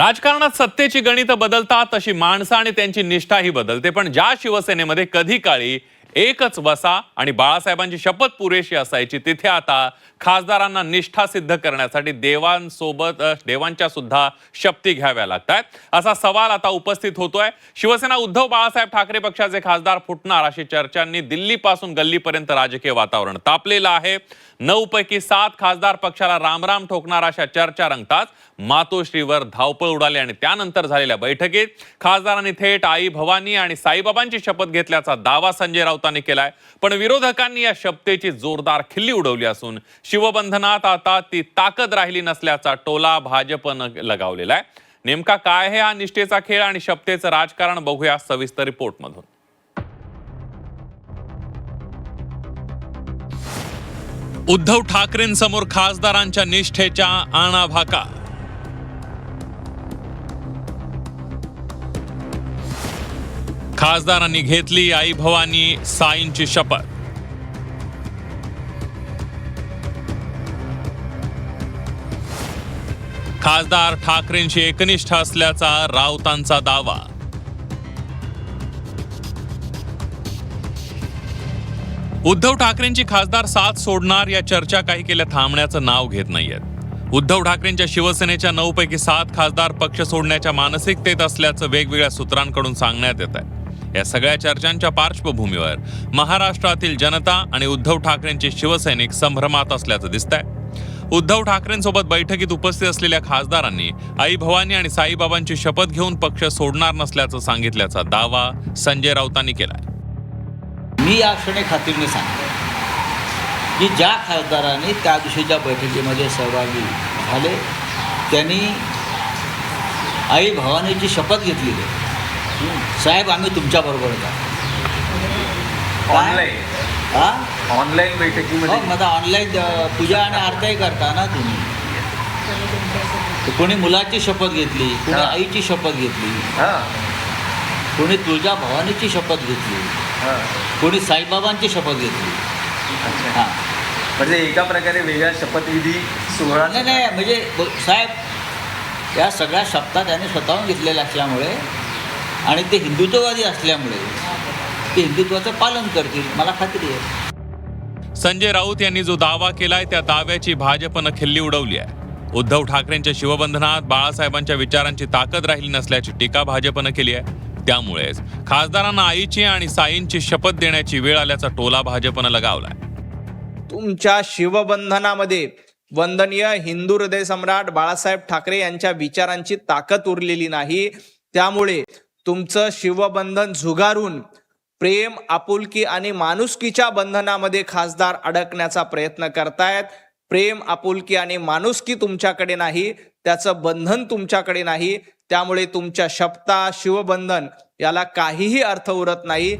राजकारणात सत्तेची गणितं बदलतात तशी माणसं आणि त्यांची निष्ठाही बदलते। पण ज्या शिवसेनेमध्ये कधी काळी एकच वसा आणि बाळासाहेबांची शपथ पुरेशी असायची, तिथे आता खासदारांना निष्ठा सिद्ध करण्यासाठी देवांच्या सुद्धा शपथी घ्याव्या लागतात। असा सवाल आता उपस्थित होतोय। शिवसेना उद्धव बाळासाहेब ठाकरे पक्षाचे खासदार फुटणार अशी चर्चांनी दिल्लीपासून गल्लीपर्यंत राजकीय वातावरण तापलेलं आहे। 9 पैकी 7 खासदार पक्षाला रामराम ठोकणार अशा चर्चा रंगतात। मातोश्रीवर धावपळ उडाली आणि त्यानंतर झालेल्या बैठकीत खासदारांनी थेट आई भवानी आणि साईबाबांची शपथ घेतल्याचा दावा संजय राऊतांनी केलाय। पण विरोधकांनी या शपथेची जोरदार खिल्ली उडवली असून शिवबंधनात आता ती ताकद राहिली नसल्याचा टोला भाजपनं लगावलेला आहे। नेमका काय आहे हा निष्ठेचा खेळ आणि शपथेचं राजकारण, बघूया सविस्तर रिपोर्टमधून। उद्धव ठाकरेंसमोर खासदारांच्या निष्ठेच्या आणाभाका। खासदारांनी घेतली आई भवानी साईंची शपथ। खासदार ठाकरेंशी एकनिष्ठ असल्याचा राऊतांचा दावा। उद्धव ठाकरेंची खासदार साथ सोडणार या चर्चा काही केल्या थांबण्याचं नाव घेत नाहीयेत। उद्धव ठाकरेंच्या शिवसेनेच्या 9 पैकी 7 खासदार पक्ष सोडण्याच्या मानसिकतेत असल्याचं वेगवेगळ्या सूत्रांकडून सांगण्यात येत आहे। या सगळ्या चर्चांच्या पार्श्वभूमीवर महाराष्ट्रातील जनता आणि उद्धव ठाकरेंचे शिवसैनिक संभ्रमात असल्याचं दिसतंय। उद्धव ठाकरेंसोबत बैठकीत उपस्थित असलेल्या खासदारांनी आई भवानी आणि साईबाबांची शपथ घेऊन पक्ष सोडणार नसल्याचं सांगितल्याचा दावा संजय राऊतांनी केलाय। मी या क्षणी खात्रीने सांगतो की ज्या खासदारांनी त्या दिवशीच्या बैठकीमध्ये सहभागी झाले त्यांनी आई भवानीची शपथ घेतलेली आहे। साहेब आम्ही तुमच्याबरोबरच आहोत। ऑनलाईन बैठकीमध्ये माझा ऑनलाईन पूजा आणि आरती करता ना तुम्ही। कोणी मुलाची शपथ घेतली, कोणी आईची शपथ घेतली, कोणी तुळजा भवानीची शपथ घेतली, कोणी साईबाबांची शपथ घेतली। हां, म्हणजे एका प्रकारे वेगळा शपथविधी सोहळा नाही म्हणजे साहेब या सगळ्या शपथा त्यांनी स्वतःहून घेतलेल्या असल्यामुळे आणि ते हिंदुत्ववादी असल्यामुळे ते हिंदुत्वाचं पालन करतील, मला खात्री आहे। संजय राऊत यांनी जो दावा केलाय त्या दाव्याची भाजपनं खिल्ली उडवली आहे। उद्धव ठाकरेंच्या शिवबंधनात बाळासाहेबांच्या विचारांची ताकद राहिली नसल्याची टीका भाजपनं केली आहे। त्यामुळेच खासदारांना आईची आणि साईंची शपथ देण्याची वेळ आल्याचा टोला भाजपनं लगावलाय। तुमच्या शिवबंधनामध्ये वंदनीय हिंदू हृदय सम्राट बाळासाहेब ठाकरे यांच्या विचारांची ताकद उरलेली नाही। त्यामुळे तुमचं शिवबंधन झुगारून प्रेम, आपुलकी आणि माणुसकीच्या बंधनामध्ये खासदार अडकण्याचा प्रयत्न करतायत। प्रेम, आपुलकी आणि माणुसकी तुमच्याकडे नाही, त्याचं बंधन तुमच्याकडे नाही। त्यामुळे तुमच्या शपथा, शिवबंधन याला काहीही अर्थ उरत नाही।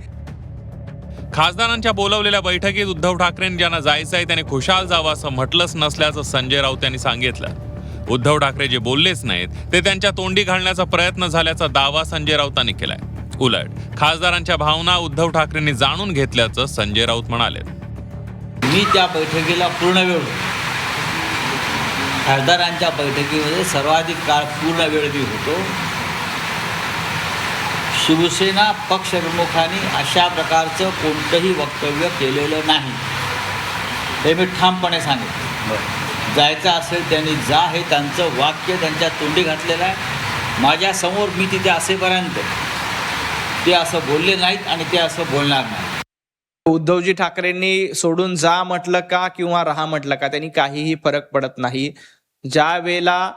खासदारांच्या बोलवलेल्या बैठकीत उद्धव ठाकरेंनी ज्यांना जायचंय त्याने खुशाल जावं असं म्हटलंच नसल्याचं संजय राऊत यांनी सांगितलं। उद्धव ठाकरे जे बोललेच नाहीत ते त्यांच्या तोंडी घालण्याचा प्रयत्न झाल्याचा दावा संजय राऊतांनी केलाय। उलट खासदारांच्या भावना उद्धव ठाकरेंनी जाणून घेतल्याचं संजय राऊत म्हणाले। मी त्या बैठकीला पूर्ण वेळ होतो। खासदारांच्या बैठकीमध्ये सर्वाधिक काळ पूर्ण वेळ मी होतो। शिवसेना पक्षप्रमुखांनी अशा प्रकारचं कोणतंही वक्तव्य केलेलं नाही, हे मी ठामपणे सांगितलं। जायचं असेल त्यांनी जा, हे त्यांचं वाक्य त्यांच्या तोंडी घातलेलं आहे। माझ्यासमोर मी तिथे असेपर्यंत ते असं बोलले नाहीत आणि ते असं बोलणार नाही। उद्धवजी ठाकरेंनी सोडून जा म्हटलं का किंवा राहा म्हटलं का त्यांनी काहीही फरक पडत नाही। ज्या वेळेला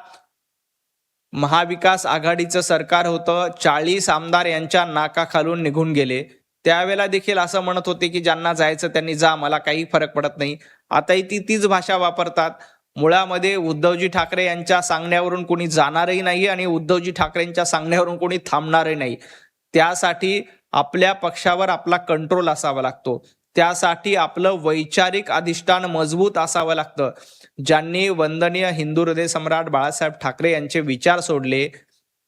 महाविकास आघाडीचं सरकार होतं, 40 आमदार यांच्या नाकाखालून निघून गेले, त्यावेळेला देखील असं म्हणत होते की ज्यांना जायचं त्यांनी जा, मला काही फरक पडत नाही। आताही तीच भाषा वापरतात। मुळामध्ये उद्धवजी ठाकरे यांच्या सांगण्यावरून कोणी जाणारही नाही आणि उद्धवजी ठाकरेंच्या सांगण्यावरून कोणी थांबणारही नाही। त्यासाठी आपल्या पक्षावर आपला कंट्रोल असावा लागतो, त्यासाठी आपलं वैचारिक अधिष्ठान मजबूत असावं लागतं। ज्यांनी वंदनीय हिंदू हृदय सम्राट बाळासाहेब ठाकरे यांचे विचार सोडले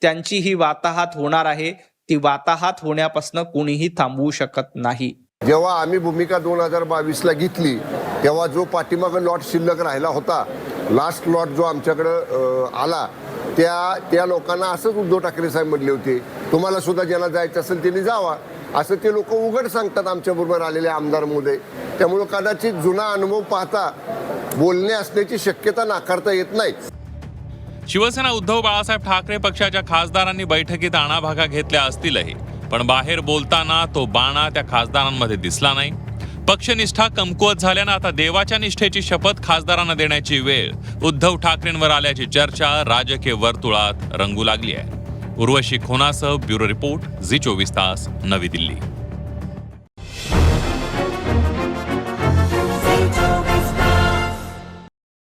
त्यांची ही वाताहात होणार आहे। ती वाताहात होण्यापासून कोणीही थांबवू शकत नाही। जेव्हा आम्ही भूमिका 2022ला घेतली तेव्हा जो पाठीमागं लॉट शिल्लक राहिला होता, लास्ट लॉट जो आमच्याकडं आला त्या लोकांना असंच उद्धव ठाकरे साहेब म्हटले होते, तुम्हाला सुद्धा ज्यांना जायचं असेल त्यांनी जावा, असं ते लोक उघड सांगतात आमच्याबरोबर आलेले आमदार महोदय. त्यामुळं कदाचित जुना अनुभव पाहता बोलणे असण्याची शक्यता नाकारता येत नाही. शिवसेना उद्धव बाळासाहेब ठाकरे पक्षाच्या खासदारांनी बैठकीत आणाभागा घेतल्या असतीलही, पण बाहेर बोलताना तो बाणा त्या खासदारांमध्ये दिसला नाही. पक्षनिष्ठा कमकुवत झाल्यानं आता देवाच्या निष्ठेची शपथ खासदारांना देण्याची वेळ उद्धव ठाकरेंवर आल्याची चर्चा राजकीय वर्तुळात रंगू लागली आहे. उर्वशी खोनासह ब्युरो रिपोर्ट, झी 24 तास, नवी दिल्ली.